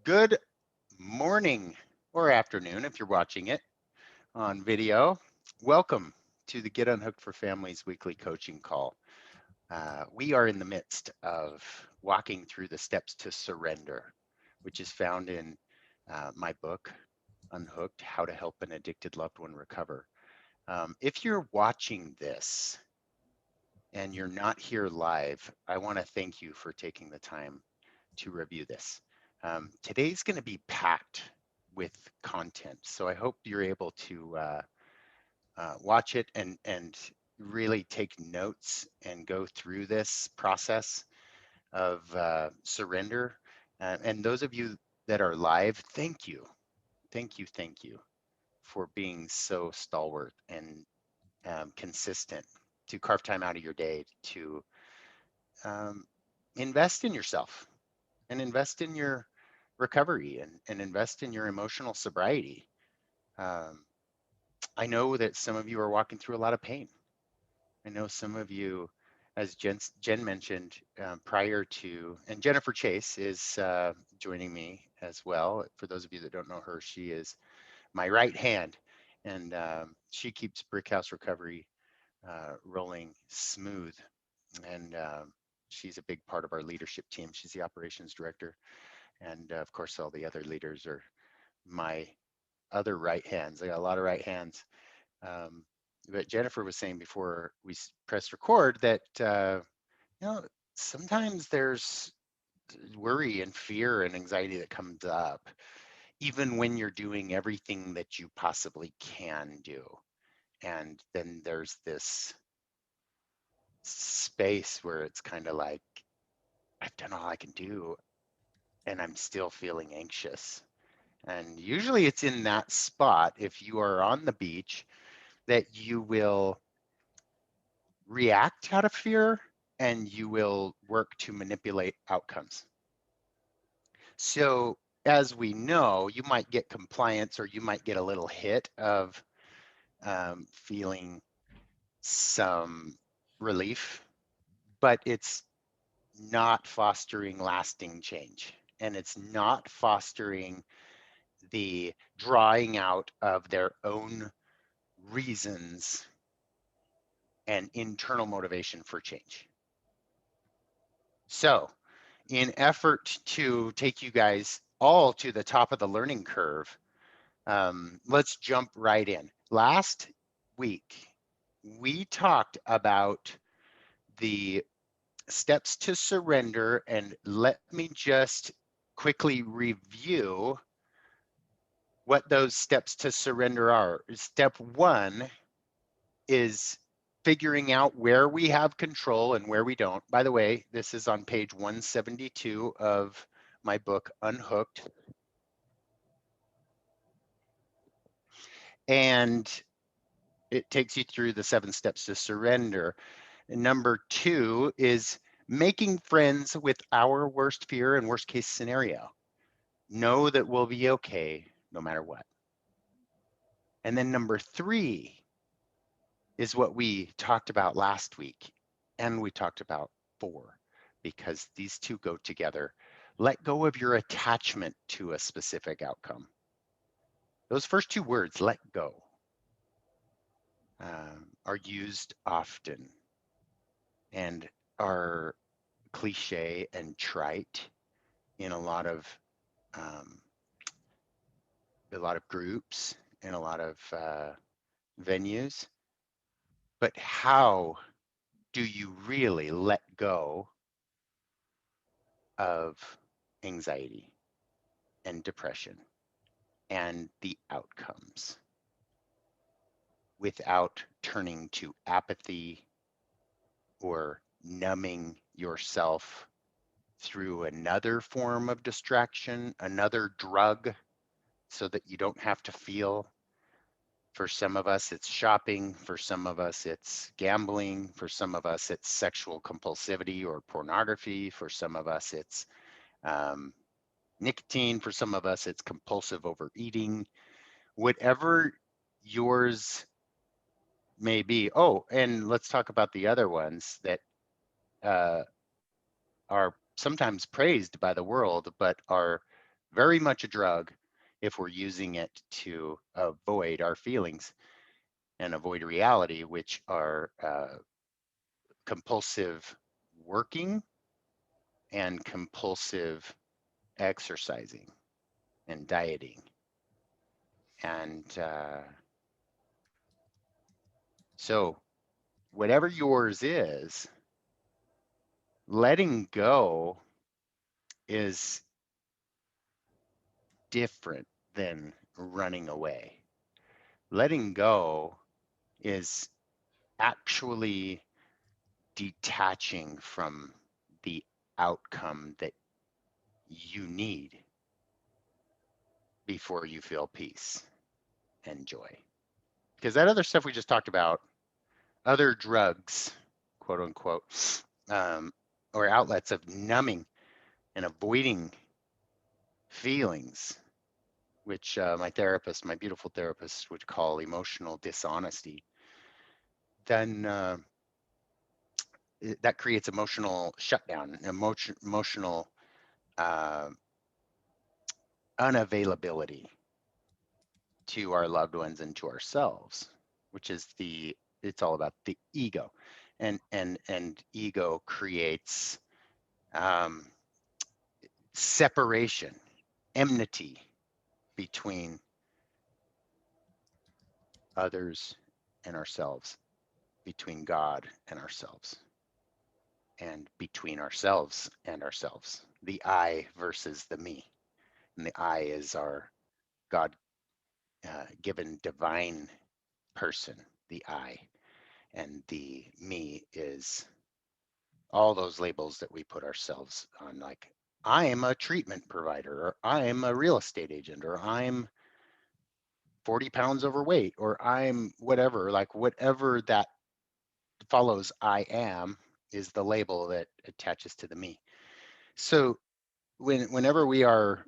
Good morning or afternoon if you're watching it on video. Welcome to the Get Unhooked for Families weekly coaching call. We are in the midst of walking through the steps to surrender, which is found in my book, Unhooked, How to Help an Addicted Loved One Recover. If you're watching this and you're not here live, I want to thank you for taking the time to review this. Today's going to be packed with content, so I hope you're able to watch it and really take notes and go through this process of surrender. And those of you that are live, thank you, thank you for being so stalwart and consistent to carve time out of your day to um, invest in yourself and invest in your recovery and invest in your emotional sobriety. Um, I know that some of you are walking through a lot of pain. I know some of you, as Jen mentioned prior to, and Jennifer Chase is joining me as well. For those of you that don't know her, she is my right hand, and she keeps Brickhouse Recovery rolling smooth. And she's a big part of our leadership team. She's the operations director. And of course, all the other leaders are my other right hands. I got a lot of right hands. But Jennifer was saying before we pressed record that, sometimes there's worry and fear and anxiety that comes up, even when you're doing everything that you possibly can do. And then there's this space where it's kind of like, I've done all I can do, and I'm still feeling anxious. And usually it's in that spot, if you are on the beach, that you will react out of fear and you will work to manipulate outcomes. So as we know, you might get compliance or you might get a little hit of feeling some relief, but it's not fostering lasting change. And it's not fostering the drawing out of their own reasons and internal motivation for change. So, in effort to take you guys all to the top of the learning curve, let's jump right in. Last week, we talked about the steps to surrender, and let me just quickly review what those steps to surrender are. Step one is figuring out where we have control and where we don't. By the way, this is on page 172 of my book, Unhooked. And it takes you through the 7 steps to surrender. And number 2 is making friends with our worst fear and worst case scenario. Know that we'll be okay no matter what. And then number 3 is what we talked about last week, and we talked about 4, because these two go together. Let go of your attachment to a specific outcome. Those first 2 words, let go, are used often and are cliche and trite in a lot of groups, in a lot of venues. But how do you really let go of anxiety and depression and the outcomes without turning to apathy or numbing yourself through another form of distraction, another drug, so that you don't have to feel? For some of us, it's shopping. For some of us, it's gambling. For some of us, it's sexual compulsivity or pornography. For some of us, it's nicotine. For some of us, it's compulsive overeating. Whatever yours may be. Oh, and let's talk about the other ones that are sometimes praised by the world, but are very much a drug if we're using it to avoid our feelings and avoid reality, which are compulsive working and compulsive exercising and dieting. And so, whatever yours is, letting go is different than running away. Letting go is actually detaching from the outcome that you need before you feel peace and joy. Because that other stuff we just talked about, other drugs, quote unquote, um, or outlets of numbing and avoiding feelings, which my beautiful therapist, would call emotional dishonesty, then that creates emotional shutdown, emotional uh, unavailability to our loved ones and to ourselves, which is it's all about the ego, and ego creates um, separation, enmity between others and ourselves, between God and ourselves, and between ourselves and ourselves. The I versus the me. And the I is our God given divine person, the I. And the me is all those labels that we put ourselves on, like, I am a treatment provider, or I am a real estate agent, or I'm 40 pounds overweight, or I'm whatever, like whatever that follows I am is the label that attaches to the me. So whenever we are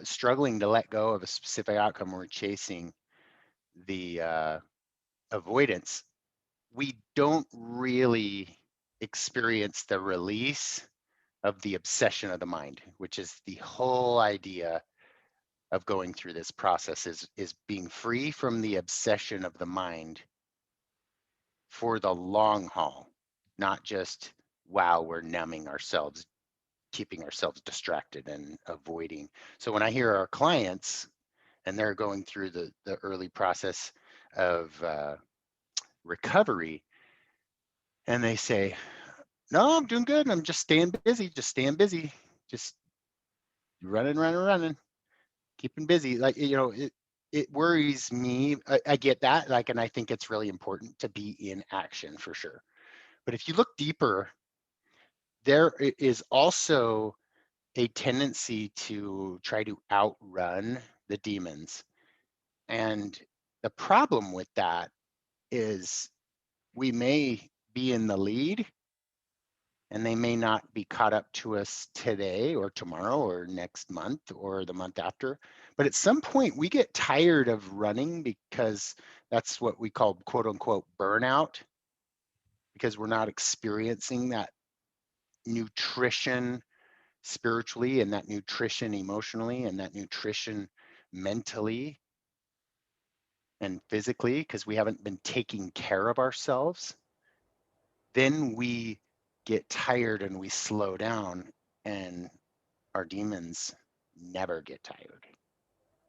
struggling to let go of a specific outcome, we're chasing the avoidance, we don't really experience the release of the obsession of the mind, which is the whole idea of going through this process, is being free from the obsession of the mind for the long haul, not just while we're numbing ourselves, keeping ourselves distracted and avoiding. So when I hear our clients and they're going through the early process of recovery, and they say, no, I'm doing good, I'm just staying busy, just running, keeping busy. Like, it worries me. I get that, like, and I think it's really important to be in action for sure. But if you look deeper, there is also a tendency to try to outrun the demons. And the problem with that is we may be in the lead and they may not be caught up to us today or tomorrow or next month or the month after. But at some point, we get tired of running because that's what we call, quote unquote, burnout, because we're not experiencing that nutrition spiritually and that nutrition emotionally and that nutrition mentally and physically, because we haven't been taking care of ourselves. Then we get tired and we slow down, and our demons never get tired.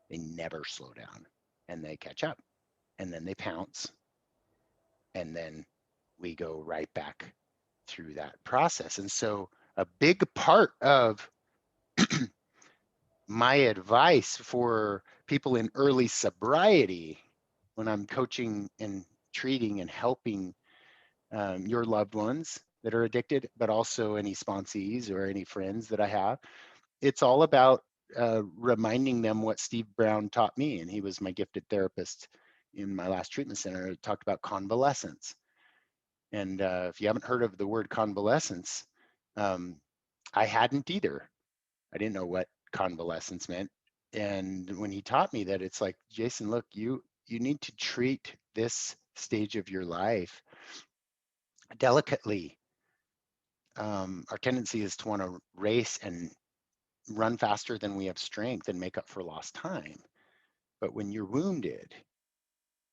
They never slow down, and they catch up, and then they pounce, and then we go right back through that process. And so a big part of my advice for people in early sobriety, when I'm coaching and treating and helping your loved ones that are addicted, but also any sponsees or any friends that I have, it's all about reminding them what Steve Brown taught me. And he was my gifted therapist in my last treatment center. It talked about convalescence. And if you haven't heard of the word convalescence, um, I hadn't either. I didn't know what convalescence meant. And when he taught me that, it's like, Jason, look, you need to treat this stage of your life delicately. Our tendency is to want to race and run faster than we have strength and make up for lost time. But when you're wounded,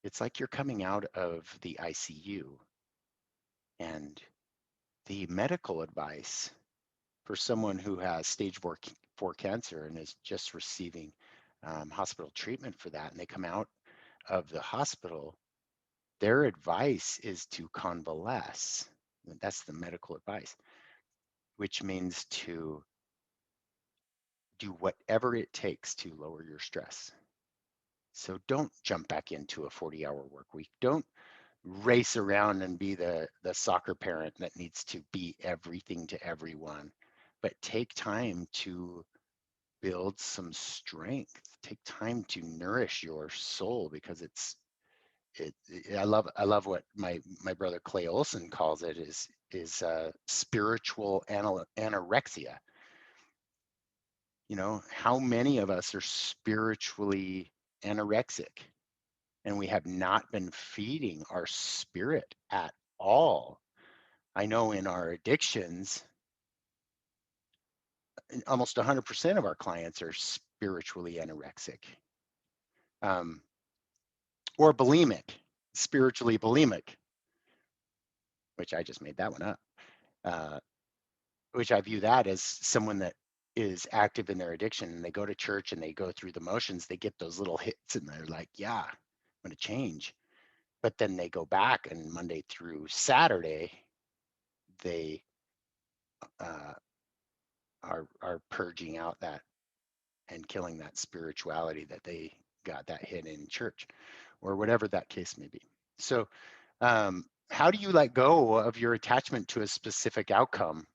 it's like you're coming out of the ICU, and the medical advice for someone who has stage four cancer and is just receiving hospital treatment for that, and they come out of the hospital, their advice is to convalesce. That's the medical advice, which means to do whatever it takes to lower your stress. So don't jump back into a 40-hour work week. Don't race around and be the soccer parent that needs to be everything to everyone, but take time to build some strength. Take time to nourish your soul, because it I love what my brother Clay Olson calls it, is spiritual anorexia. You know, how many of us are spiritually anorexic, and we have not been feeding our spirit at all? I know in our addictions, almost 100% of our clients are spiritually anorexic, um, or bulimic, spiritually bulimic, which I just made that one up. Uh, which I view that as someone that is active in their addiction, and they go to church and they go through the motions. They get those little hits and they're like, yeah, I'm going to change. But then they go back, and Monday through Saturday, they uh, are purging out that and killing that spirituality that they got that hit in church, or whatever that case may be. So how do you let go of your attachment to a specific outcome?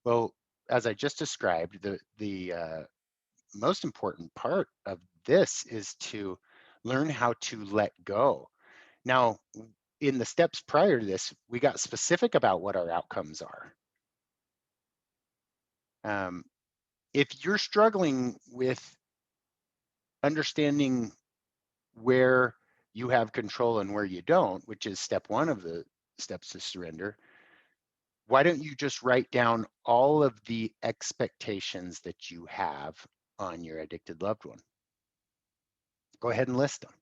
Well, as I just described, the most important part of this is to learn how to let go. Now, in the steps prior to this, we got specific about what our outcomes are. Um, if you're struggling with understanding where you have control and where you don't, which is step one of the steps to surrender, why don't you just write down all of the expectations that you have on your addicted loved one? Go ahead and list them.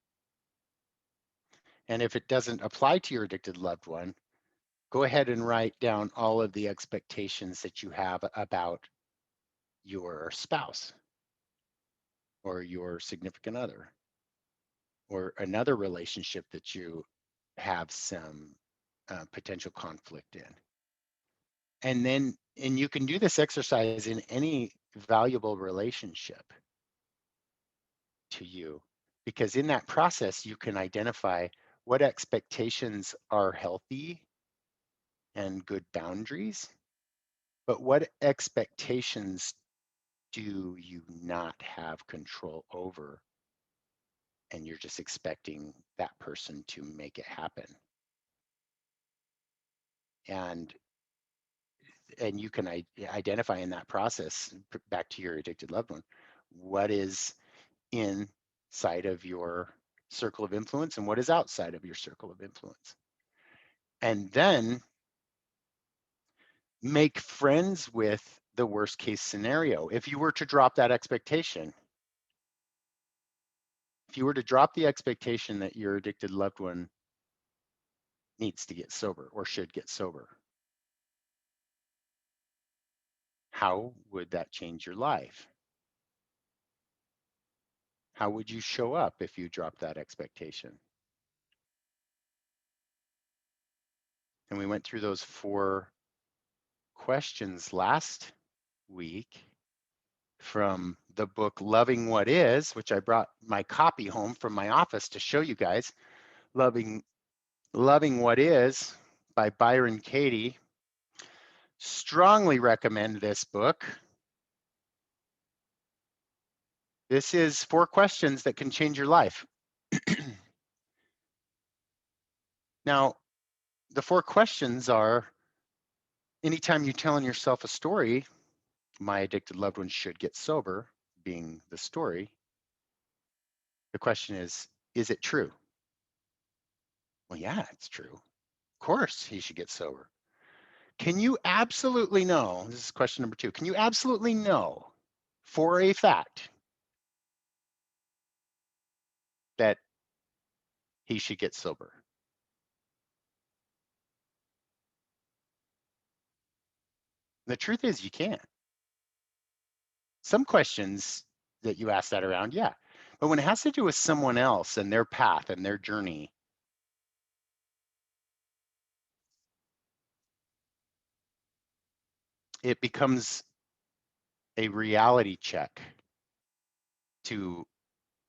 And if it doesn't apply to your addicted loved one, go ahead and write down all of the expectations that you have about your spouse or your significant other or another relationship that you have some potential conflict in. And you can do this exercise in any valuable relationship to you, because in that process, you can identify what expectations are healthy and good boundaries, but what expectations do you not have control over, and you're just expecting that person to make it happen. And you can identify in that process, back to your addicted loved one, what is inside of your circle of influence and what is outside of your circle of influence. And then make friends with the worst case scenario. If you were to drop that expectation, if you were to drop the expectation that your addicted loved one needs to get sober or should get sober, how would that change your life? How would you show up if you dropped that expectation? And we went through those 4 questions last week from the book Loving What Is, which I brought my copy home from my office to show you guys. Loving What Is by Byron Katie. Strongly recommend this book. This is 4 questions that can change your life. Now, the 4 questions are: anytime you're telling yourself a story, my addicted loved one should get sober, being the story, the question is it true? Well, yeah, it's true. Of course he should get sober. Can you absolutely know, this is question number 2, can you absolutely know for a fact that he should get sober? The truth is you can't. Some questions that you ask that around, yeah. But when it has to do with someone else and their path and their journey, it becomes a reality check to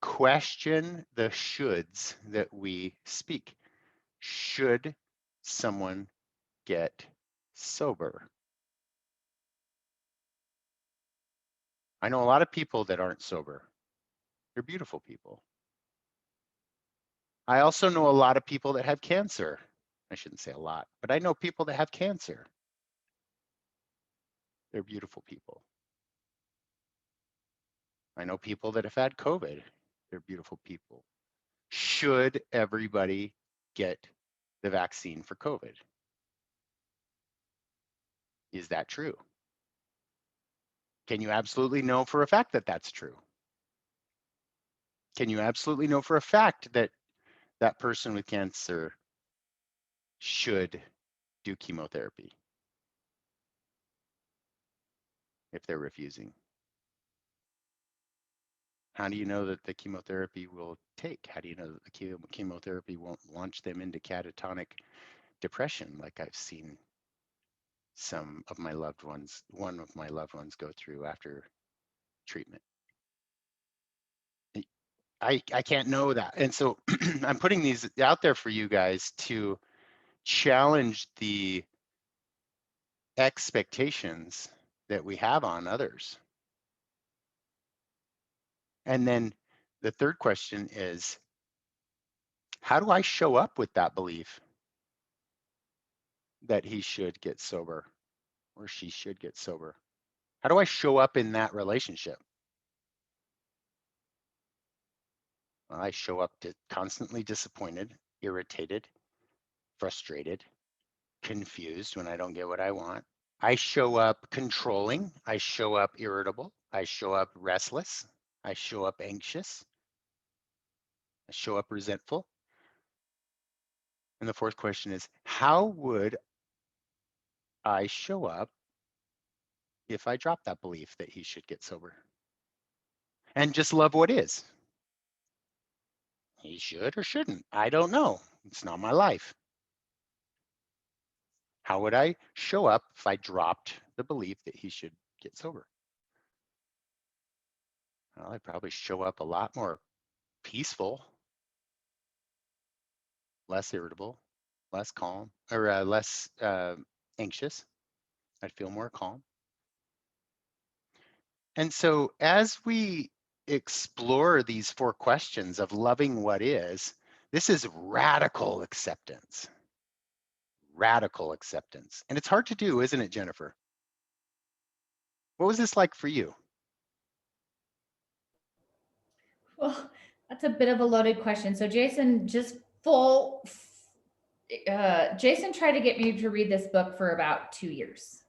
question the shoulds that we speak. Should someone get sober? I know a lot of people that aren't sober. They're beautiful people. I also know a lot of people that have cancer. I shouldn't say a lot, but I know people that have cancer. They're beautiful people. I know people that have had COVID. They're beautiful people. Should everybody get the vaccine for COVID? Is that true? Can you absolutely know for a fact that that's true? Can you absolutely know for a fact that that person with cancer should do chemotherapy if they're refusing? How do you know that the chemotherapy will take? How do you know that the chemotherapy won't launch them into catatonic depression like I've seen some of my loved ones, one of my loved ones go through after treatment? I can't know that. And so I'm putting these out there for you guys to challenge the expectations that we have on others. And then the third question is, how do I show up with that belief that he should get sober or she should get sober? How do I show up in that relationship? Well, I show up constantly disappointed, irritated, frustrated, confused when I don't get what I want. I show up controlling. I show up irritable. I show up restless. I show up anxious. I show up resentful. And the fourth question is, how would I show up if I drop that belief that he should get sober and just love what is? He should or shouldn't. I don't know. It's not my life. How would I show up if I dropped the belief that he should get sober? Well, I'd probably show up a lot more peaceful, less irritable, less calm, or less anxious. I'd feel more calm. And so as we explore these four questions of loving what is, this is radical acceptance. Radical acceptance. And it's hard to do, isn't it, Jennifer? What was this like for you? Well, that's a bit of a loaded question. So Jason just full Jason tried to get me to read this book for about 2 years.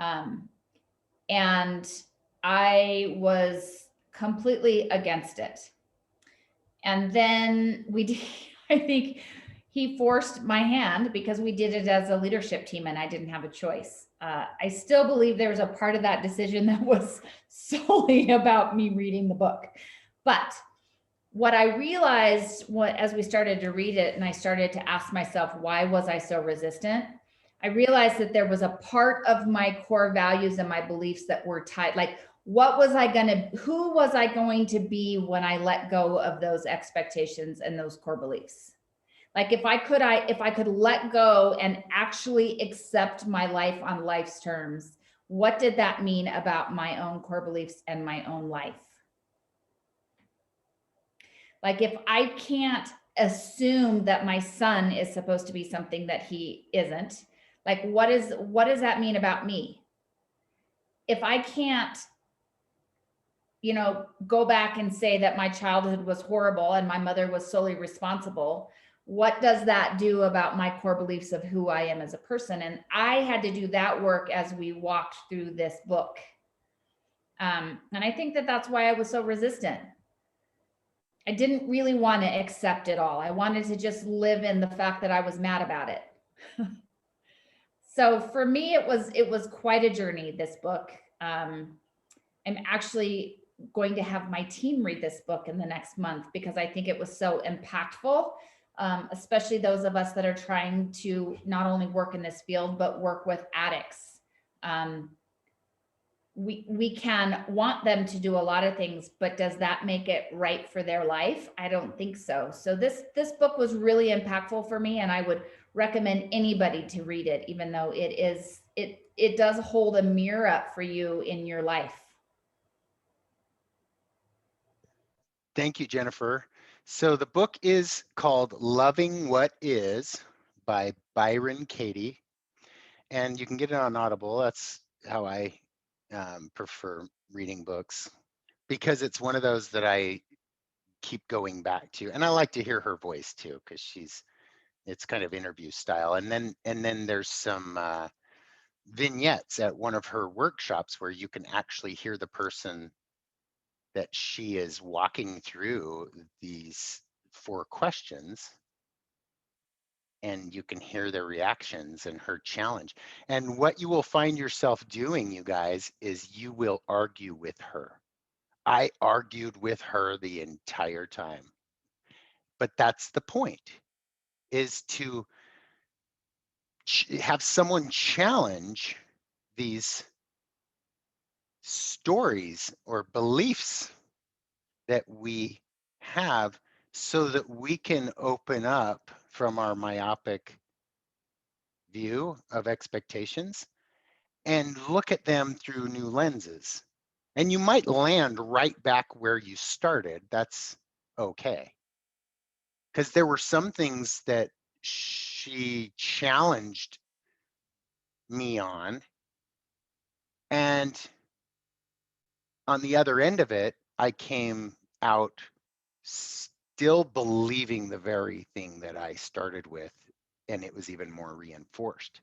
Um, and I was completely against it. And then we did, I think he forced my hand because we did it as a leadership team and I didn't have a choice. I still believe there was a part of that decision that was solely about me reading the book. But what I realized as we started to read it and I started to ask myself, why was I so resistant? I realized that there was a part of my core values and my beliefs that were tied. Like, who was I going to be when I let go of those expectations and those core beliefs? Like if I could let go and actually accept my life on life's terms, what did that mean about my own core beliefs and my own life? Like if I can't assume that my son is supposed to be something that he isn't, like what does that mean about me? If I can't, go back and say that my childhood was horrible and my mother was solely responsible, what does that do about my core beliefs of who I am as a person? And I had to do that work as we walked through this book. And I think that that's why I was so resistant. I didn't really want to accept it all. I wanted to just live in the fact that I was mad about it. So for me, it was quite a journey, this book. I'm actually going to have my team read this book in the next month because I think it was so impactful, especially those of us that are trying to not only work in this field, but work with addicts. Um, we can want them to do a lot of things, but does that make it right for their life? I don't think so. So this book was really impactful for me, and I would recommend anybody to read it, even though it does hold a mirror up for you in your life. Thank you, Jennifer. So the book is called Loving What Is by Byron Katie, and you can get it on Audible. That's how I prefer reading books because it's one of those that I keep going back to, and I like to hear her voice too because it's kind of interview style. And then there's some vignettes at one of her workshops where you can actually hear the person that she is walking through these 4 questions, and you can hear their reactions and her challenge. And what you will find yourself doing, you guys, is you will argue with her. I argued with her the entire time. But that's the point, is to have someone challenge these stories or beliefs that we have so that we can open up from our myopic view of expectations and look at them through new lenses. And you might land right back where you started. That's okay. Because there were some things that she challenged me on. And on the other end of it, I came out still believing the very thing that I started with, and it was even more reinforced.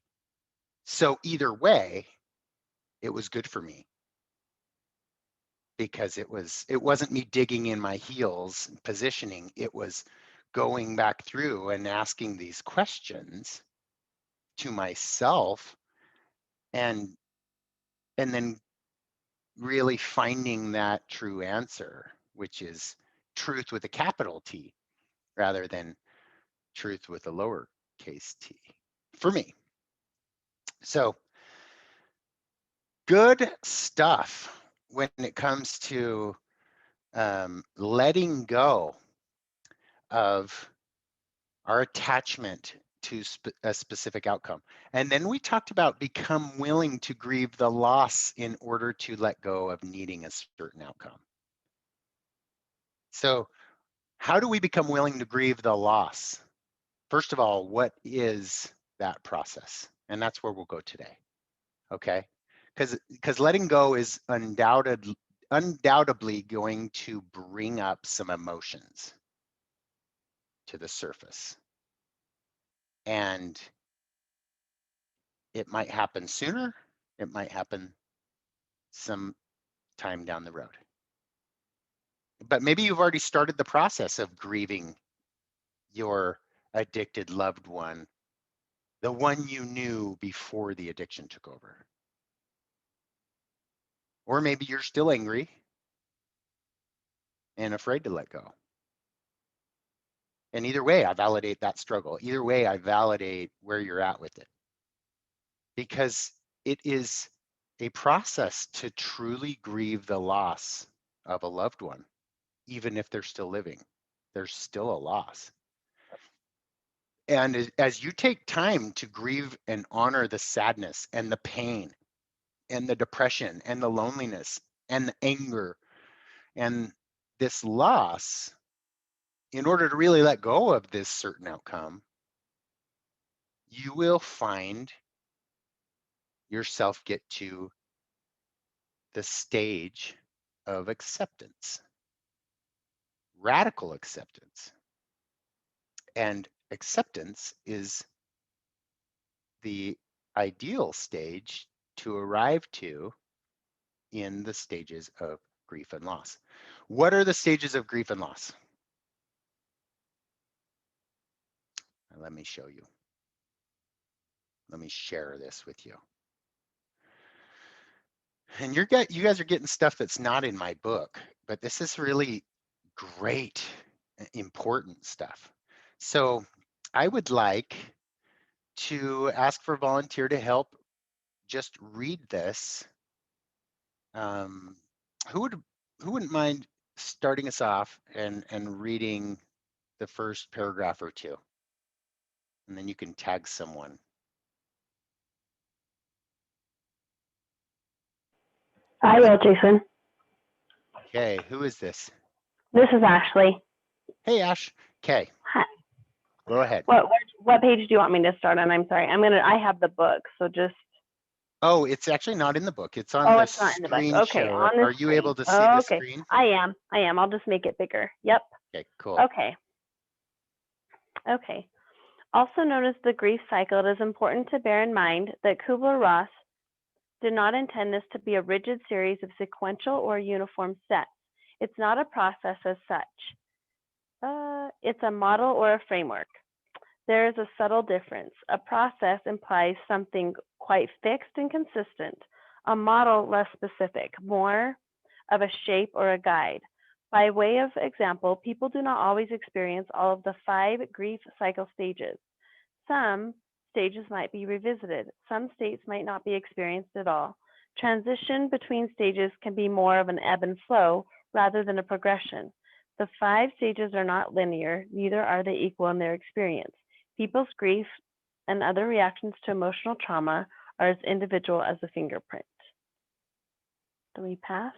So either way, it was good for me because it wasn't me digging in my heels and positioning. It was going back through and asking these questions to myself, and then really finding that true answer, which is truth with a capital T rather than truth with a lowercase t for me. So good stuff when it comes to letting go of our attachment to a specific outcome. And then we talked about become willing to grieve the loss in order to let go of needing a certain outcome. So how do we become willing to grieve the loss? First of all, what is that process? And that's where we'll go today. Okay? Because letting go is undoubtedly going to bring up some emotions to the surface. And it might happen sooner, it might happen some time down the road. But maybe you've already started the process of grieving your addicted loved one, the one you knew before the addiction took over. Or maybe you're still angry and afraid to let go. And either way, I validate that struggle. Either way, I validate where you're at with it. Because it is a process to truly grieve the loss of a loved one, even if they're still living. There's still a loss. And as you take time to grieve and honor the sadness and the pain and the depression and the loneliness and the anger and this loss, in order to really let go of this certain outcome, you will find yourself get to the stage of acceptance, radical acceptance. And acceptance is the ideal stage to arrive to in the stages of grief and loss. What are the stages of grief and loss? Let me show you. Let me share this with you. And you guys are getting stuff that's not in my book, but this is really great, important stuff. So I would like to ask for a volunteer to help just read this. Um, who would who wouldn't mind starting us off and reading the first paragraph or two, and then you can tag someone. I will, Jason. Okay, who is this? This is Ashley. Hey, Ash. Okay, Hi. go ahead. What page do you want me to start on? I'm sorry. I have the book, so just. Oh, it's actually not in the book. It's on Oh, the it's not in the book. screen Okay, show. on the Are you screen. able to see Oh, the okay. screen? I am. I'll just make it bigger. Yep. Okay, cool. Okay. Okay. Also known as the grief cycle, it is important to bear in mind that Kubler-Ross did not intend this to be a rigid series of sequential or uniform steps. It's not a process as such. It's a model or a framework. There is a subtle difference. A process implies something quite fixed and consistent, a model less specific, more of a shape or a guide. By way of example, people do not always experience all of the 5 grief cycle stages. Some stages might be revisited. Some states might not be experienced at all. Transition between stages can be more of an ebb and flow rather than a progression. The 5 stages are not linear, neither are they equal in their experience. People's grief and other reactions to emotional trauma are as individual as a fingerprint. Do we pass?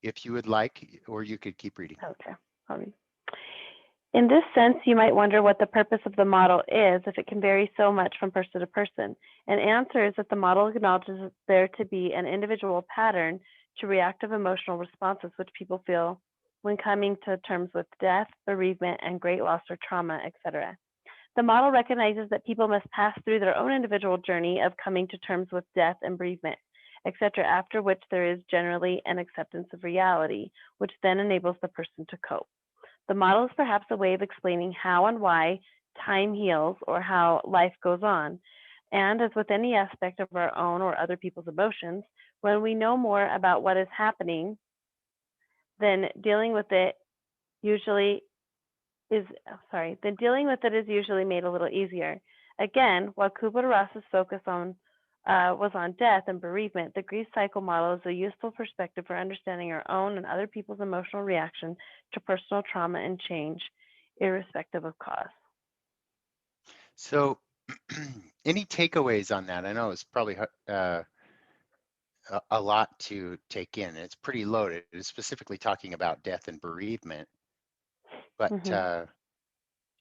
If you would like, or you could keep reading. Okay, I'll read. In this sense, you might wonder what the purpose of the model is if it can vary so much from person to person. An answer is that the model acknowledges there to be an individual pattern to reactive emotional responses which people feel when coming to terms with death, bereavement, and great loss or trauma, etc. The model recognizes that people must pass through their own individual journey of coming to terms with death and bereavement, etc., after which there is generally an acceptance of reality, which then enables the person to cope. The model is perhaps a way of explaining how and why time heals or how life goes on. And as with any aspect of our own or other people's emotions, when we know more about what is happening, then dealing with it usually is usually made a little easier. Again, while Kubler-Ross's focus was on death and bereavement, the grief cycle model is a useful perspective for understanding our own and other people's emotional reaction to personal trauma and change, irrespective of cause. So, any takeaways on that? I know it's probably a lot to take in. It's pretty loaded. It's specifically talking about death and bereavement. But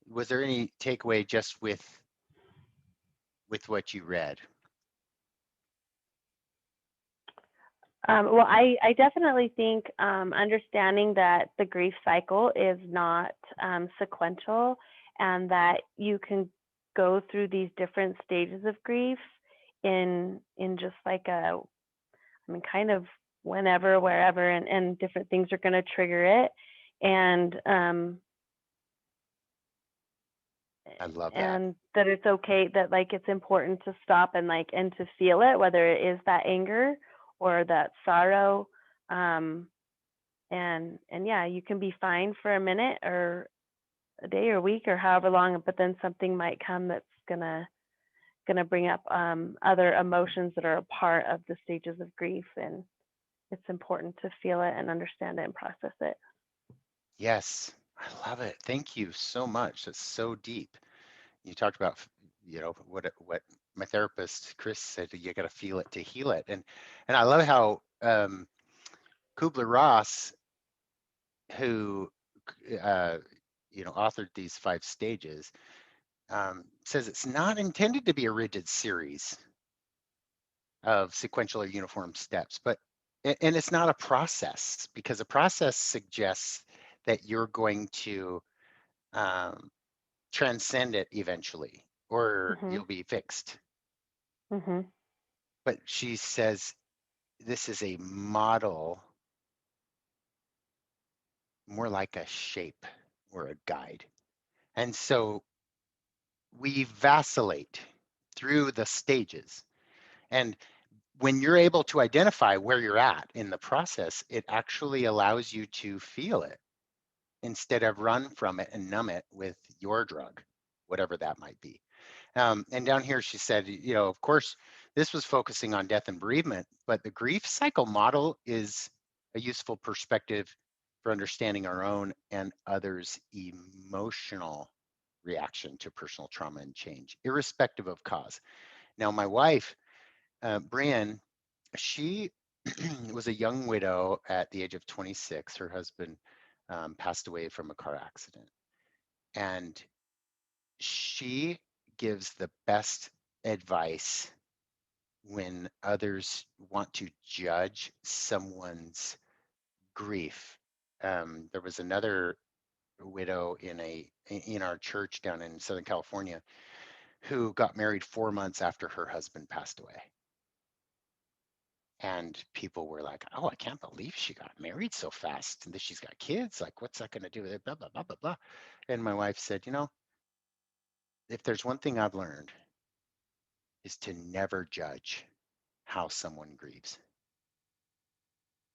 was there any takeaway just with what you read? Well, I definitely think understanding that the grief cycle is not sequential and that you can go through these different stages of grief in just like kind of whenever, wherever, and different things are going to trigger it. And I love that. and that it's okay, that like it's important to stop and to feel it, whether it is that anger or that sorrow. And yeah, you can be fine for a minute or a day or a week or however long, but then something might come that's gonna bring up other emotions that are a part of the stages of grief, and it's important to feel it and understand it and process it. Yes, I love it. Thank you so much. That's so deep. You talked about, what my therapist Chris said. You got to feel it to heal it, and I love how Kubler-Ross, who authored these 5 stages, says it's not intended to be a rigid series of sequential or uniform steps, and it's not a process, because a process suggests that you're going to transcend it eventually, or Mm-hmm. you'll be fixed. Mm-hmm. But she says this is a model, more like a shape or a guide. And so we vacillate through the stages. And when you're able to identify where you're at in the process, it actually allows you to feel it instead of run from it and numb it with your drug, whatever that might be. And down here, she said, you know, of course, this was focusing on death and bereavement, but the grief cycle model is a useful perspective for understanding our own and others' emotional reaction to personal trauma and change, irrespective of cause. Now, my wife, Brian, she was a young widow at the age of 26. Her husband passed away from a car accident. And she gives the best advice when others want to judge someone's grief. There was another widow in our church down in Southern California who got married 4 months after her husband passed away. And people were like, "Oh, I can't believe she got married so fast, and that she's got kids. Like, what's that going to do with it?" Blah blah blah blah blah. And my wife said, "You know, if there's one thing I've learned, is to never judge how someone grieves.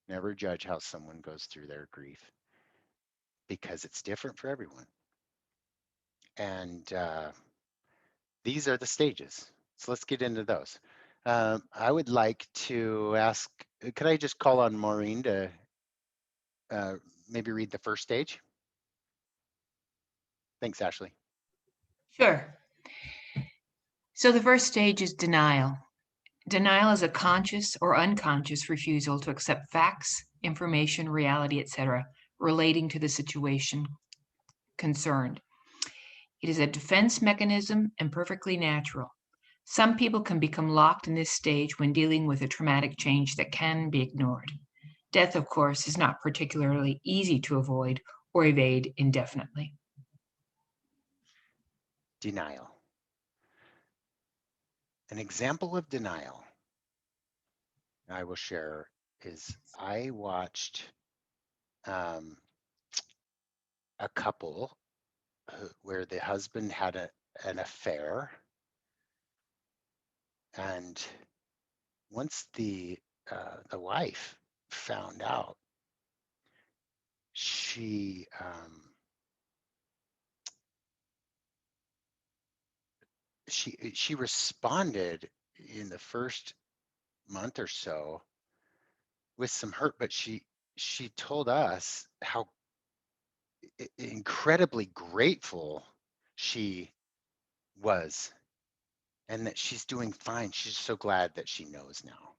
Never judge how someone goes through their grief because it's different for everyone. And these are the stages. So let's get into those. I would like to ask, could I just call on Maureen to maybe read the first stage? Thanks, Ashley. Sure. So the first stage is denial. Denial is a conscious or unconscious refusal to accept facts, information, reality, etc., relating to the situation concerned. It is a defense mechanism and perfectly natural. Some people can become locked in this stage when dealing with a traumatic change that can be ignored. Death, of course, is not particularly easy to avoid or evade indefinitely. Denial. An example of denial I will share is I watched a couple where the husband had an affair, and once the wife found out, she she responded in the first month or so with some hurt, but she told us how incredibly grateful she was and that she's doing fine. She's so glad that she knows now.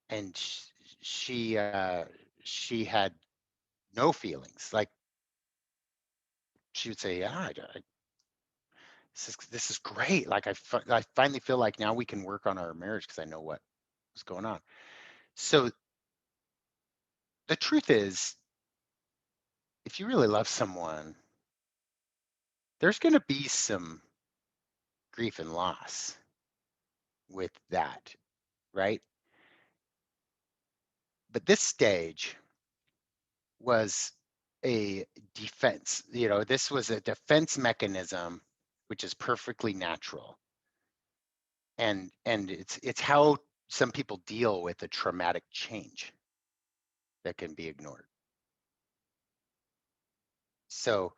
And she had no feelings. Like she would say, "Yeah, this is great. Like I finally feel like now we can work on our marriage because I know what was going on." So the truth is, if you really love someone, there's going to be some grief and loss with that, right? But this stage was a defense. You know, this was a defense mechanism, which is perfectly natural. And it's how some people deal with a traumatic change that can be ignored. So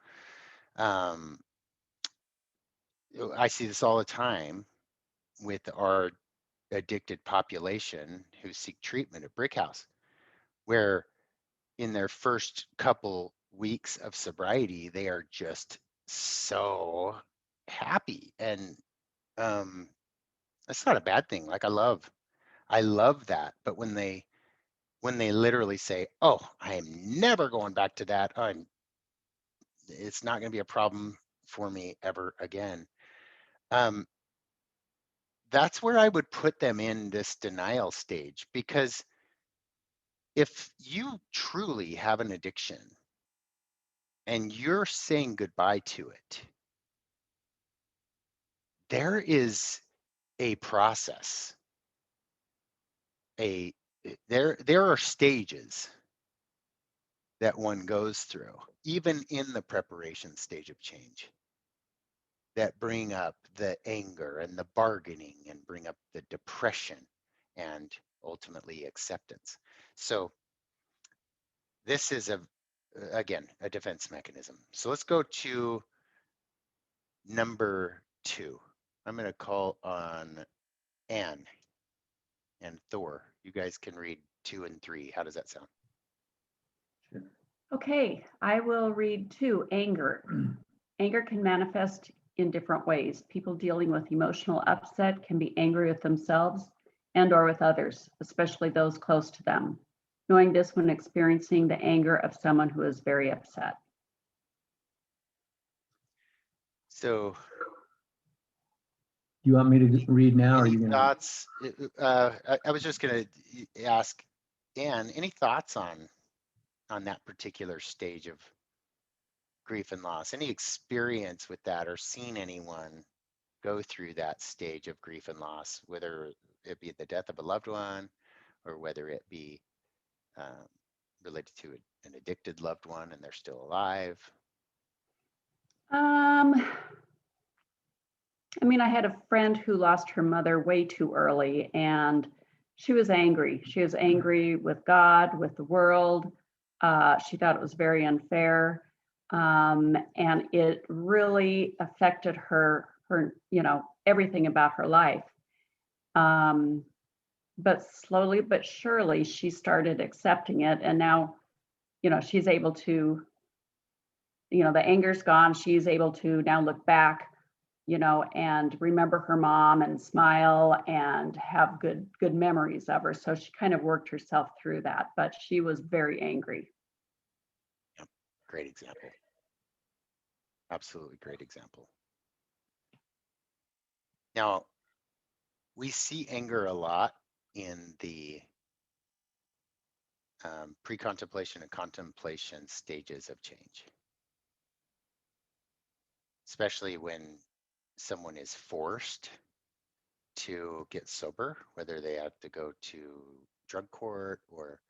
I see this all the time with our addicted population who seek treatment at Brick House, where in their first couple weeks of sobriety, they are just so happy. And that's not a bad thing. Like I love that. But when they literally say, "Oh, I am never going back to that. It's not going to be a problem for me ever again." Um, that's where I would put them in this denial stage, because if you truly have an addiction and you're saying goodbye to it, there is a process there are stages that one goes through, even in the preparation stage of change, that bring up the anger and the bargaining and bring up the depression and ultimately acceptance. So this is again, a defense mechanism. So let's go to number 2. I'm going to call on Anne and Thor. You guys can read 2 and 3. How does that sound? Sure. Okay, I will read 2, anger. Anger can manifest in different ways. People dealing with emotional upset can be angry with themselves and or with others, especially those close to them. Knowing this when experiencing the anger of someone who is very upset. So Do you want me to read now, or are any you gonna? thoughts? I was just going to ask Anne, any thoughts on that particular stage of grief and loss? Any experience with that, or seen anyone go through that stage of grief and loss, whether it be the death of a loved one or whether it be related to an addicted loved one and they're still alive? I mean, I had a friend who lost her mother way too early, and she was angry. She was angry with God, with the world. She thought it was very unfair, and it really affected her, everything about her life. But slowly but surely, she started accepting it, and now, she's able to, the anger's gone. She's able to now look back, and remember her mom and smile and have good memories of her. So she kind of worked herself through that, but she was very angry. Yep. Great example. Absolutely great example. Now, we see anger a lot in the pre-contemplation and contemplation stages of change, especially when someone is forced to get sober, whether they have to go to drug court or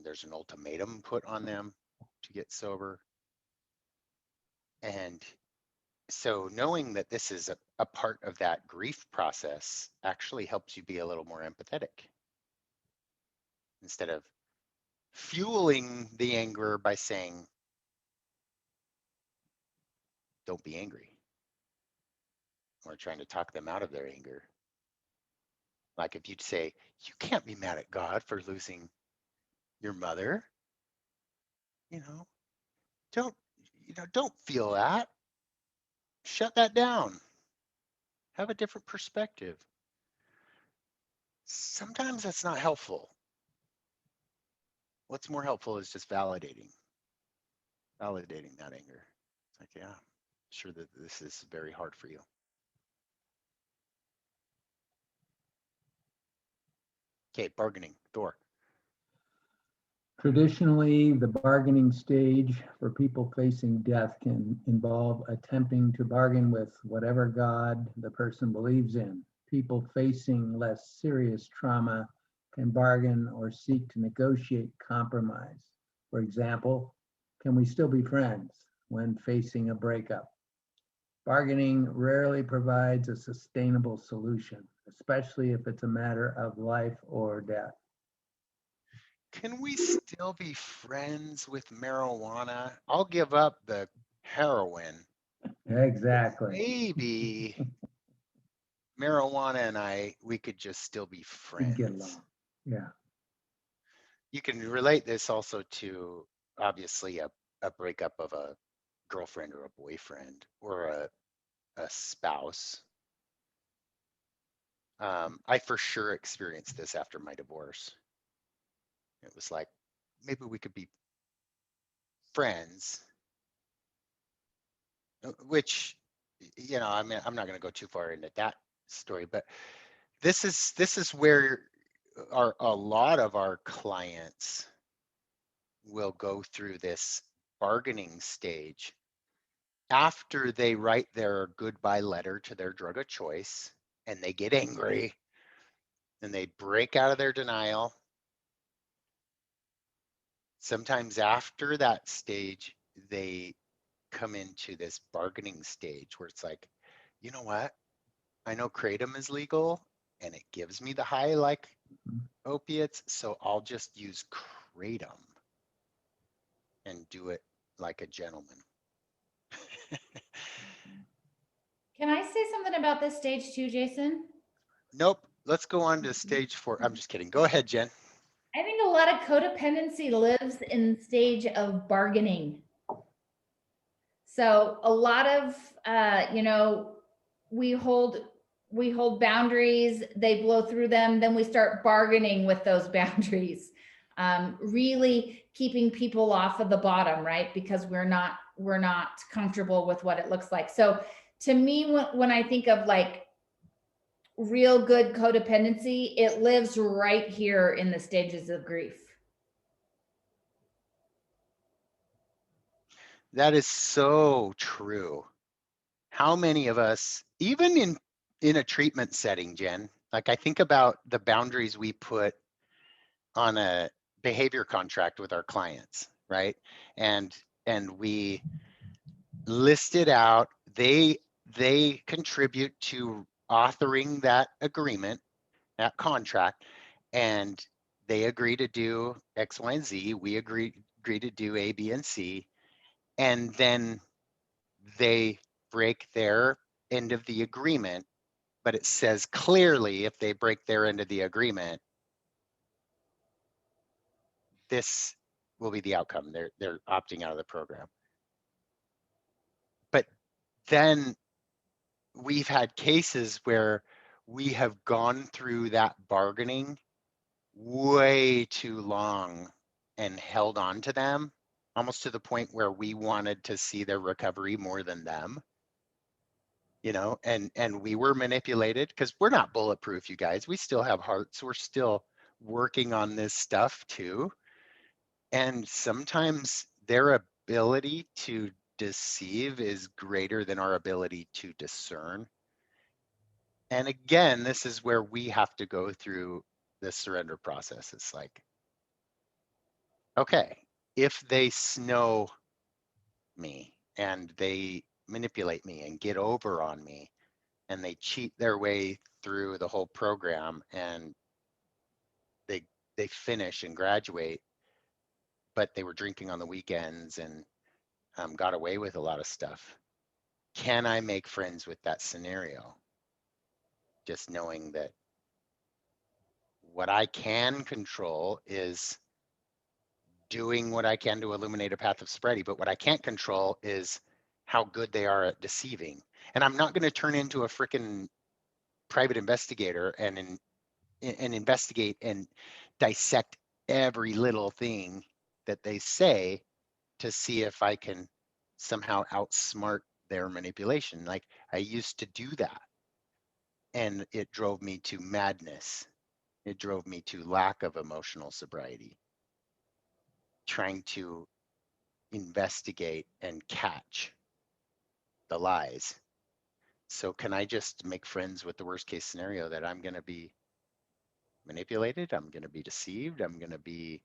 there's an ultimatum put on them to get sober. And so knowing that this is a part of that grief process actually helps you be a little more empathetic, instead of fueling the anger by saying, don't be angry, or trying to talk them out of their anger. Like if you'd say, you can't be mad at God for losing your mother, don't feel that. Shut that down. Have a different perspective. Sometimes that's not helpful. What's more helpful is just validating that anger. It's like, yeah, I'm sure that this is very hard for you. Okay, bargaining, Thor. Traditionally, the bargaining stage for people facing death can involve attempting to bargain with whatever God the person believes in. People facing less serious trauma can bargain or seek to negotiate compromise. For example, can we still be friends when facing a breakup? Bargaining rarely provides a sustainable solution, especially if it's a matter of life or death. Can we still be friends with marijuana? I'll give up the heroin. Exactly. Maybe marijuana and we could just still be We'd friends. get along. Yeah. You can relate this also to obviously a breakup of a girlfriend or a boyfriend or a spouse. I for sure experienced this after my divorce. It was like, maybe we could be friends, which, I mean, I'm not going to go too far into that story, but this is where a lot of our clients will go through this bargaining stage after they write their goodbye letter to their drug of choice and they get angry and they break out of their denial. Sometimes after that stage, they come into this bargaining stage where it's like, you know what? I know kratom is legal and it gives me the high like opiates, so I'll just use kratom and do it like a gentleman. Can I say something about this stage too, Jason? Nope. Let's go on to stage 4. I'm just kidding. Go ahead, Jen. I think a lot of codependency lives in stage of bargaining. So a lot of, we hold boundaries, they blow through them, then we start bargaining with those boundaries. Really keeping people off of the bottom, right? Because we're not comfortable with what it looks like. So to me, when I think of like real good codependency, it lives right here in the stages of grief. That is so true. How many of us, even in a treatment setting, Jen, like I think about the boundaries we put on a behavior contract with our clients, right? And we list it out. They contribute to authoring that agreement, that contract, and they agree to do X, Y, and Z. We agree to do A, B, and C, and then they break their end of the agreement. But it says clearly if they break their end of the agreement, this will be the outcome. They're opting out of the program. But then we've had cases where we have gone through that bargaining way too long and held on to them almost to the point where we wanted to see their recovery more than them, and we were manipulated because we're not bulletproof, you guys. We still have hearts. We're still working on this stuff too. And sometimes their ability to deceive is greater than our ability to discern. And again, this is where we have to go through the surrender process. It's like, okay, if they snow me and they manipulate me and get over on me and they cheat their way through the whole program and they finish and graduate, but they were drinking on the weekends and got away with a lot of stuff. Can I make friends with that scenario? Just knowing that what I can control is doing what I can to illuminate a path of sobriety, but what I can't control is how good they are at deceiving. And I'm not going to turn into a freaking private investigator and investigate and dissect every little thing that they say to see if I can somehow outsmart their manipulation. Like I used to do that, and it drove me to madness. It drove me to lack of emotional sobriety, trying to investigate and catch the lies. So can I just make friends with the worst case scenario that I'm going to be manipulated, I'm going to be deceived, I'm going to be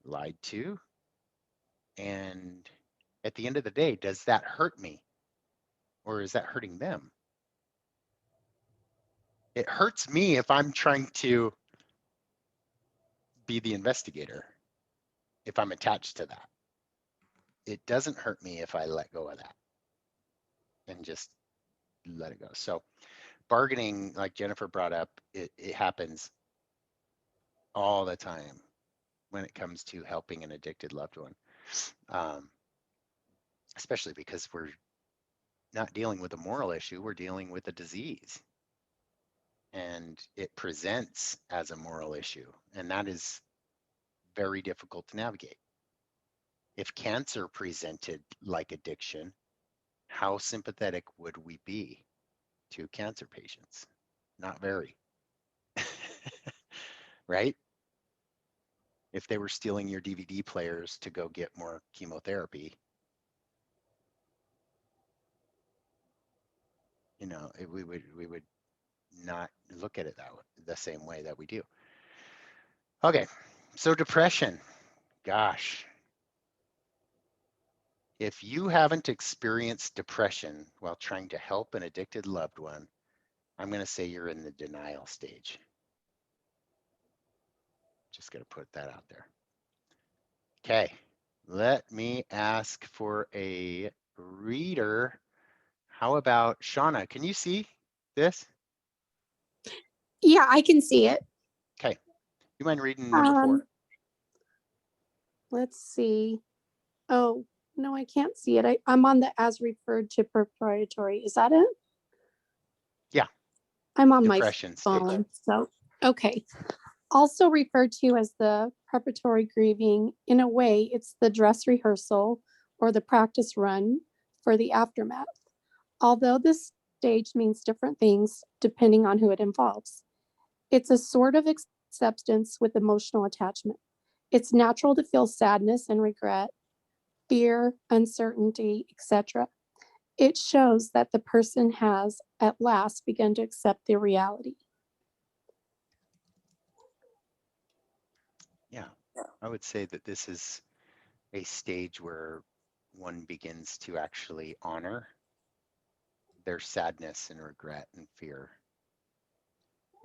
lied to? And at the end of the day, does that hurt me or is that hurting them? It hurts me if I'm trying to be the investigator, if I'm attached to that. It doesn't hurt me if I let go of that and just let it go. So bargaining, like Jennifer brought up, it happens all the time when it comes to helping an addicted loved one, especially because we're not dealing with a moral issue, we're dealing with a disease. And it presents as a moral issue, and that is very difficult to navigate. If cancer presented like addiction, how sympathetic would we be to cancer patients? Not very. Right? If they were stealing your DVD players to go get more chemotherapy, we would not look at it that way, the same way that we do. Okay, so depression, gosh. If you haven't experienced depression while trying to help an addicted loved one, I'm going to say you're in the denial stage. Just going to put that out there. Okay, let me ask for a reader. How about Shauna? Can you see this? Yeah, I can see it. Okay, you mind reading number 4? Let's see. Oh, no, I can't see it. I'm on the as referred to proprietary. Is that it? Yeah. I'm on Depression my stage. phone. So, okay. Also referred to as the preparatory grieving. In a way, it's the dress rehearsal or the practice run for the aftermath. Although this stage means different things depending on who it involves. It's a sort of acceptance with emotional attachment. It's natural to feel sadness and regret, fear, uncertainty, etc. It shows that the person has at last begun to accept their reality. Yeah, I would say that this is a stage where one begins to actually honor their sadness and regret and fear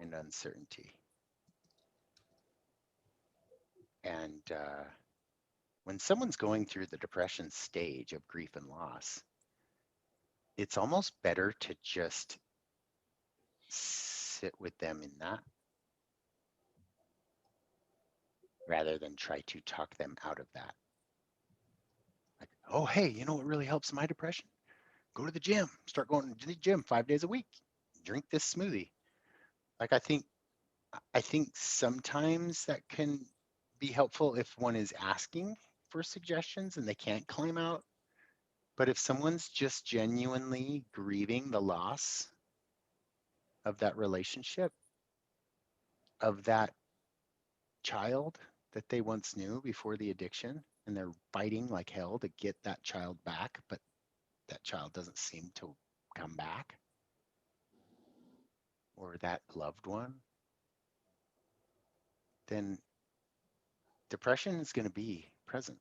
and uncertainty. And when someone's going through the depression stage of grief and loss, it's almost better to just sit with them in that rather than try to talk them out of that. Like, oh, hey, you know what really helps my depression? Go to the gym, start going to the gym 5 days a week, drink this smoothie. Like, I think sometimes that can be helpful if one is asking for suggestions and they can't climb out. But if someone's just genuinely grieving the loss of that relationship, of that child that they once knew before the addiction, and they're fighting like hell to get that child back, but that child doesn't seem to come back, or that loved one, then depression is going to be present.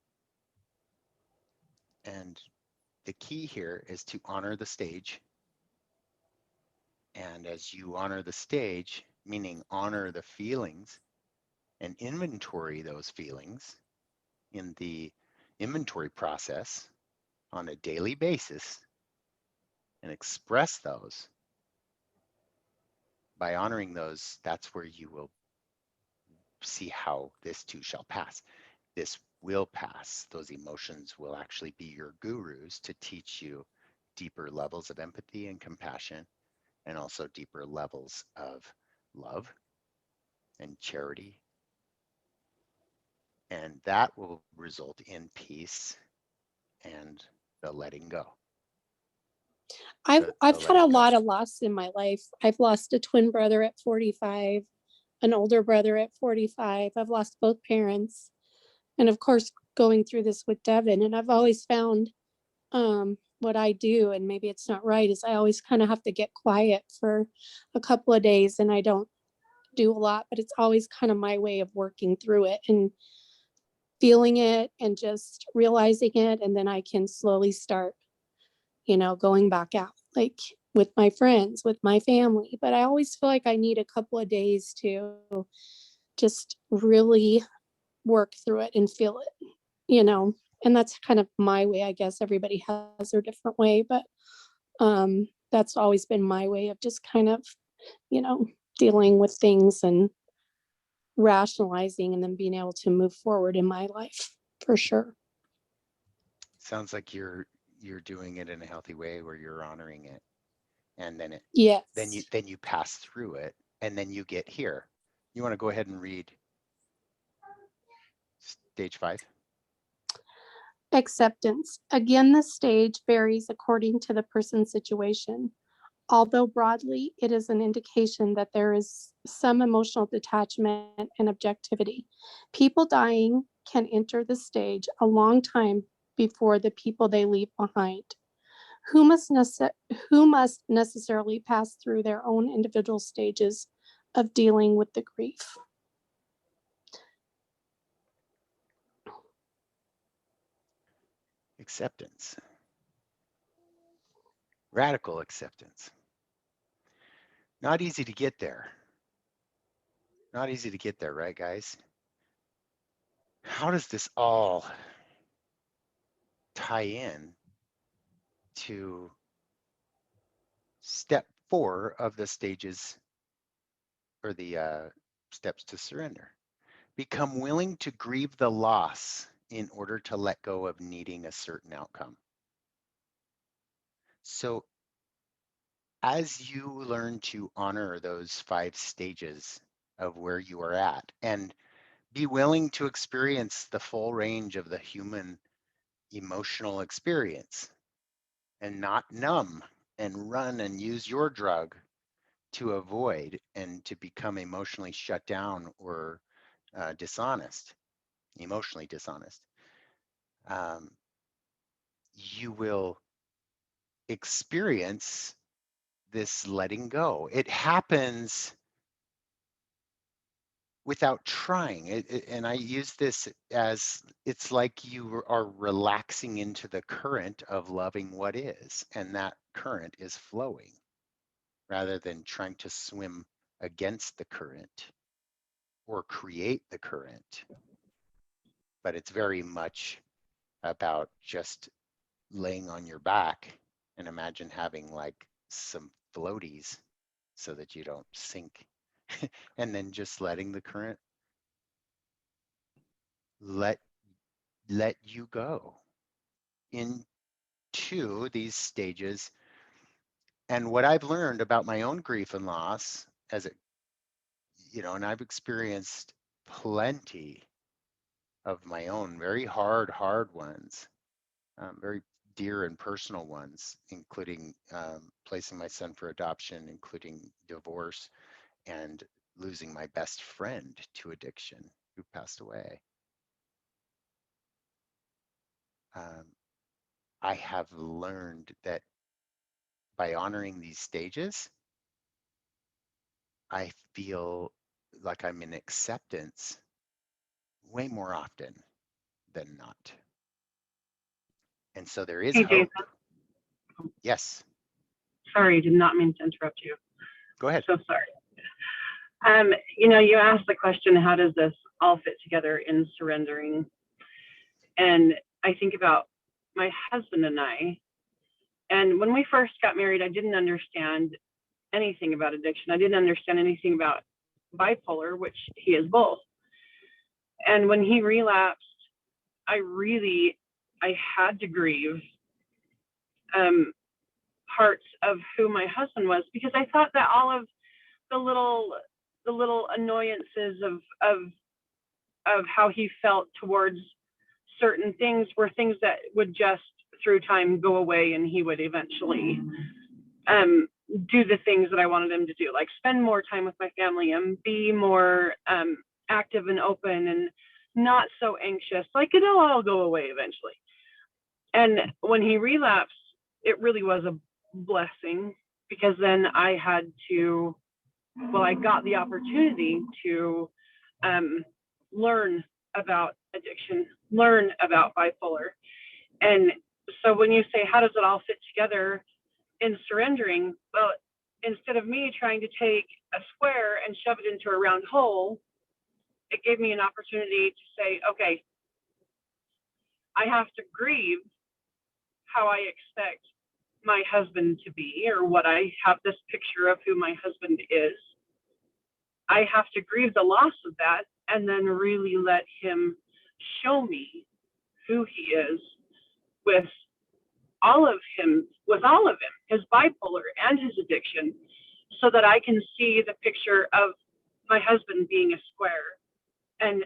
And the key here is to honor the stage. And as you honor the stage, meaning honor the feelings and inventory those feelings in the inventory process on a daily basis and express those, by honoring those, that's where you will see how this too shall pass. This will pass. Those emotions will actually be your gurus to teach you deeper levels of empathy and compassion, and also deeper levels of love and charity. And that will result in peace and the letting go. I've had a lot of loss in my life. I've lost a twin brother at 45, an older brother at 45. I've lost both parents. And of course, going through this with Devin. And I've always found what I do, and maybe it's not right, is I always kind of have to get quiet for a couple of days and I don't do a lot, but it's always kind of my way of working through it and feeling it and just realizing it. And then I can slowly start, going back out, like with my friends, with my family. But I always feel like I need a couple of days to just really work through it and feel it, and that's kind of my way. I guess everybody has their different way, but that's always been my way of just kind of, dealing with things and rationalizing and then being able to move forward in my life, for sure. Sounds like you're doing it in a healthy way where you're honoring it, and then Yes. then you pass through it, and then you get here. You want to go ahead and read stage 5? Acceptance. Again, the stage varies according to the person's situation. Although broadly, it is an indication that there is some emotional detachment and objectivity. People dying can enter the stage a long time before the people they leave behind. who must necessarily pass through their own individual stages of dealing with the grief. Acceptance. Radical acceptance. Not easy to get there. Not easy to get there, right, guys? How does this all tie in to step 4 of the stages, or the steps to surrender? Become willing to grieve the loss in order to let go of needing a certain outcome. So as you learn to honor those 5 stages of where you are at and be willing to experience the full range of the human emotional experience and not numb and run and use your drug to avoid and to become emotionally shut down or dishonest, emotionally dishonest, you will experience this letting go. It happens without trying. And I use this as it's like you are relaxing into the current of loving what is, and that current is flowing rather than trying to swim against the current or create the current. But it's very much about just laying on your back and imagine having like some floaties so that you don't sink and then just letting the current let you go into these stages. And what I've learned about my own grief and loss as it, and I've experienced plenty of my own very hard ones, very dear and personal ones, including placing my son for adoption, including divorce, and losing my best friend to addiction who passed away. I have learned that by honoring these stages, I feel like I'm in acceptance way more often than not. And so there is Hey, hope. Jason. Yes, Sorry, did not mean to interrupt you. go ahead. So sorry. You asked the question, how does this all fit together in surrendering? And I think about my husband and I. And when we first got married, I didn't understand anything about addiction. I didn't understand anything about bipolar, which he is both. And when he relapsed, I had to grieve parts of who my husband was, because I thought that all of the little annoyances of how he felt towards certain things were things that would just through time go away, and he would eventually do the things that I wanted him to do, like spend more time with my family and be more active and open and not so anxious. Like, it'll all go away eventually. And when he relapsed, it really was a blessing, because then I got the opportunity to learn about addiction, learn about bipolar. And so when you say, how does it all fit together in surrendering? Well, instead of me trying to take a square and shove it into a round hole, it gave me an opportunity to say, okay, I have to grieve how I expect my husband to be, or what I have this picture of who my husband is. I have to grieve the loss of that, and then really let him show me who he is with all of him, his bipolar and his addiction, so that I can see the picture of my husband being a square and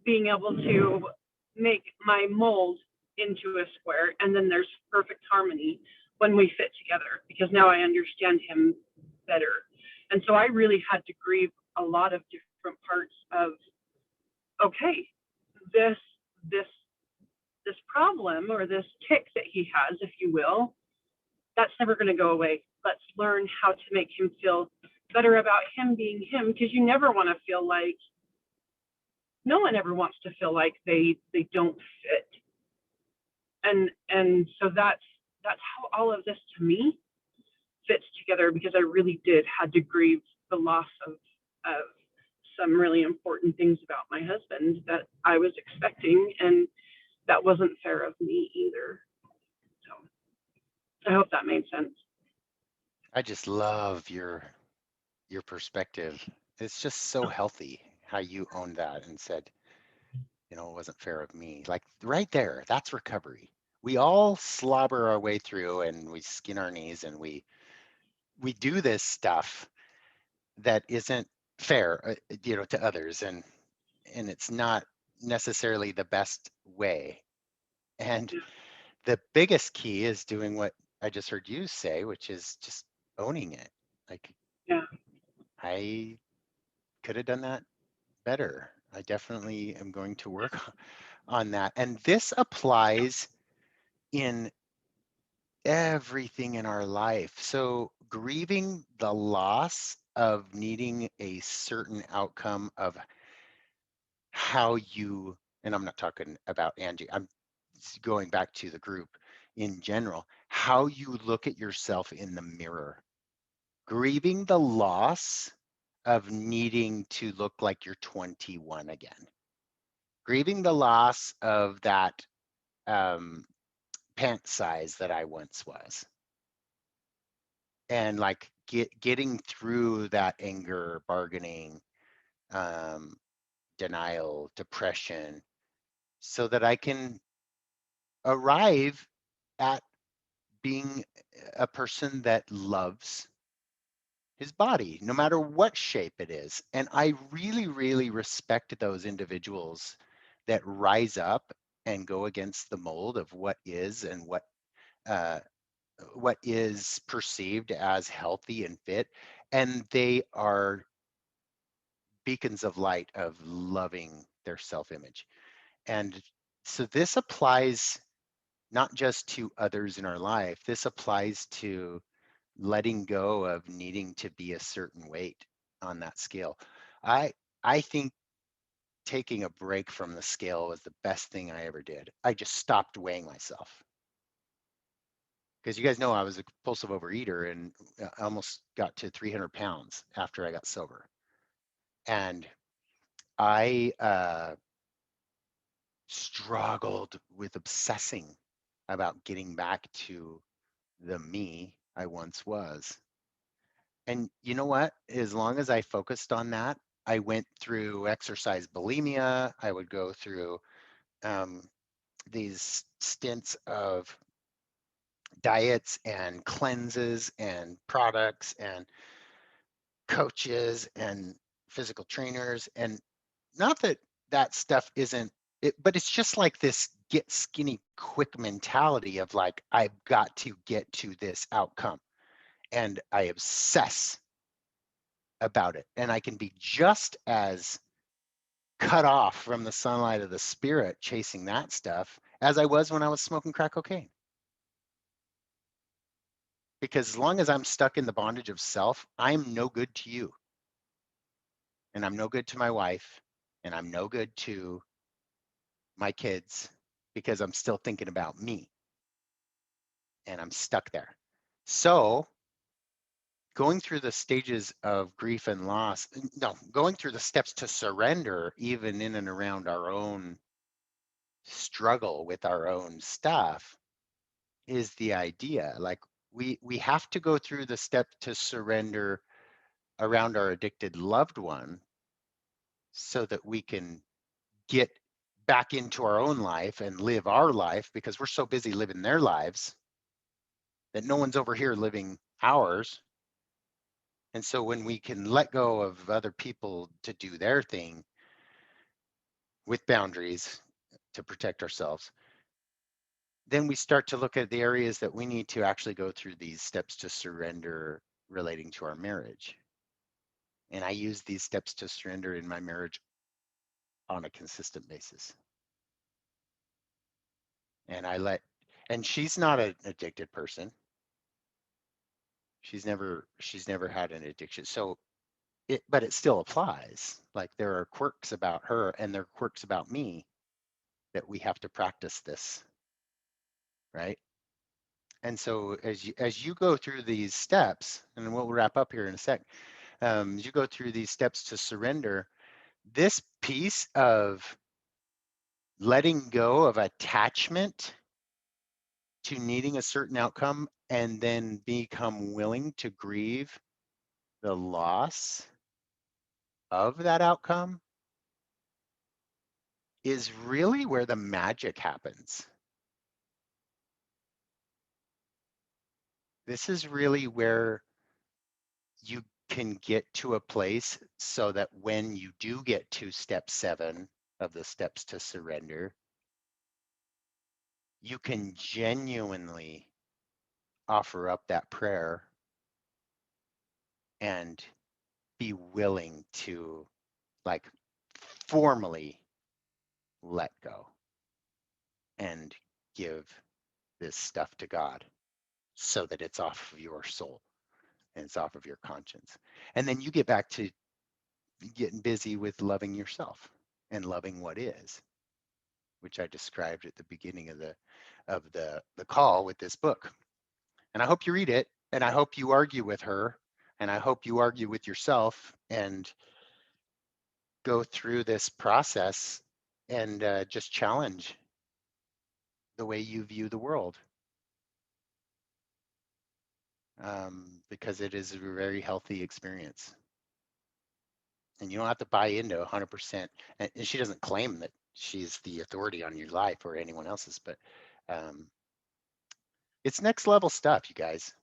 being able to make my mold into a square. And then there's perfect harmony when we fit together, because now I understand him better. And so I really had to grieve a lot of different parts of, okay, this problem, or this tick that he has, if you will, that's never going to go away. Let's learn how to make him feel better about him being him, because you never want to feel like, no one ever wants to feel like they don't fit. And so that's how all of this to me fits together, because I really did had to grieve the loss of some really important things about my husband that I was expecting, and that wasn't fair of me either. So I hope that made sense. I just love your perspective. It's just so healthy how you owned that and said, you know, it wasn't fair of me. Like right there, that's recovery. We all slobber our way through and we skin our knees and we do this stuff that isn't fair, you know, to others, and it's not necessarily the best way. And Yeah. the biggest key is doing what I just heard you say, which is just owning it. Like, Yeah. I could have done that better. I definitely am going to work on that. And this applies in everything in our life. So grieving the loss of needing a certain outcome of how you, and I'm not talking about Angie, I'm going back to the group in general, how you look at yourself in the mirror. Grieving the loss of needing to look like you're 21 again. Grieving the loss of that um, pant size that I once was. And like getting through that anger, bargaining, um, denial, depression, so that I can arrive at being a person that loves his body, no matter what shape it is. And I really, really respect those individuals that rise up and go against the mold of what is and uh, what is perceived as healthy and fit, and they are beacons of light of loving their self-image. And so this applies not just to others in our life, this applies to letting go of needing to be a certain weight on that scale. I think taking a break from the scale was the best thing I ever did. I just stopped weighing myself. Because you guys know I was a compulsive overeater and I almost got to 300 pounds after I got sober. And I struggled with obsessing about getting back to the me I once was. And you know what? As long as I focused on that, I went through exercise bulimia. I would go through um, these stints of diets and cleanses and products and coaches and physical trainers. And not that that stuff isn't it, but it's just like this get skinny quick mentality of like, I've got to get to this outcome. And I obsess about it. And I can be just as cut off from the sunlight of the spirit chasing that stuff as I was when I was smoking crack cocaine. Because as long as I'm stuck in the bondage of self, I'm no good to you. And I'm no good to my wife. And I'm no good to my kids because I'm still thinking about me. And I'm stuck there. So going through the stages of grief and loss, no, going through the steps to surrender, even in and around our own struggle with our own stuff, is the idea. Like we have to go through the step to surrender around our addicted loved one so that we can get back into our own life and live our life, because we're so busy living their lives that no one's over here living ours. And so when we can let go of other people to do their thing with boundaries to protect ourselves, then we start to look at the areas that we need to actually go through these steps to surrender relating to our marriage. And I use these steps to surrender in my marriage on a consistent basis. And and she's not an addicted person. She's never had an addiction. So but it still applies. Like there are quirks about her and there are quirks about me that we have to practice this, right? And so as you go through these steps, and we'll wrap up here in a sec, as you go through these steps to surrender, this piece of letting go of attachment to needing a certain outcome and then become willing to grieve the loss of that outcome is really where the magic happens. This is really where you can get to a place so that when you do get to step 7 of the steps to surrender, you can genuinely offer up that prayer and be willing to like formally let go and give this stuff to God so that it's off of your soul and it's off of your conscience. And then you get back to getting busy with loving yourself and loving what is, which I described at the beginning of the call with this book. And I hope you read it, and I hope you argue with her, and I hope you argue with yourself and go through this process and just challenge the way you view the world, because it is a very healthy experience. And you don't have to buy into 100%. And she doesn't claim that she's the authority on your life or anyone else's, but it's next level stuff, you guys.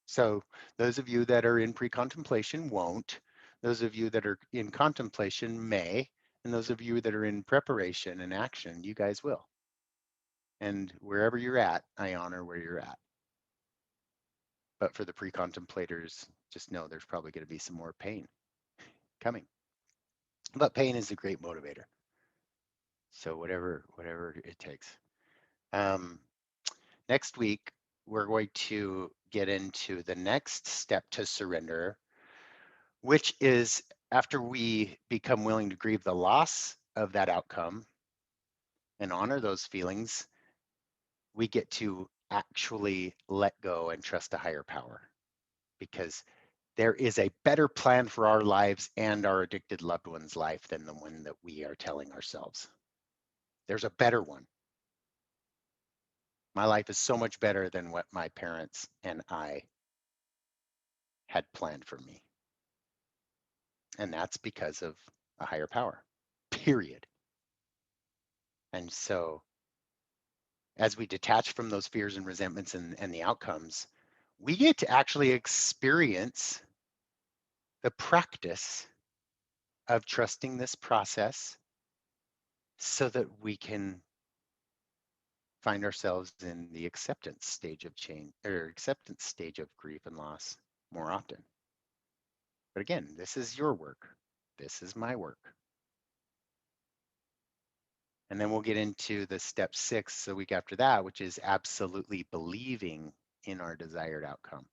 So those of you that are in pre-contemplation won't. Those of you that are in contemplation may. And those of you that are in preparation and action, you guys will. And wherever you're at, I honor where you're at. But for the pre-contemplators, just know there's probably going to be some more pain coming. But pain is a great motivator. So whatever it takes. Next week, we're going to get into the next step to surrender, which is after we become willing to grieve the loss of that outcome and honor those feelings, we get to actually let go and trust a higher power, because there is a better plan for our lives and our addicted loved one's life than the one that we are telling ourselves. There's a better one. My life is so much better than what my parents and I had planned for me. And that's because of a higher power, period. And so as we detach from those fears and resentments and the outcomes, we get to actually experience the practice of trusting this process so that we can find ourselves in the acceptance stage of change, or acceptance stage of grief and loss more often. But again, this is your work. This is my work. And then we'll get into the step 6 the week after that, which is absolutely believing in our desired outcome.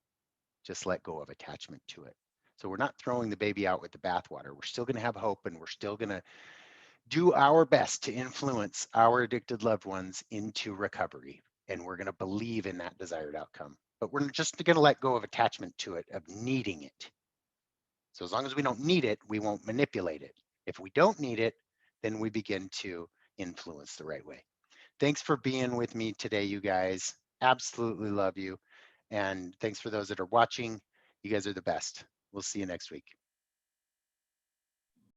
Just let go of attachment to it. So we're not throwing the baby out with the bathwater. We're still going to have hope, and we're still going to do our best to influence our addicted loved ones into recovery. And we're going to believe in that desired outcome. But we're just going to let go of attachment to it, of needing it. So as long as we don't need it, we won't manipulate it. If we don't need it, then we begin to influence the right way. Thanks for being with me today, you guys. Absolutely love you. And thanks for those that are watching. You guys are the best. We'll see you next week.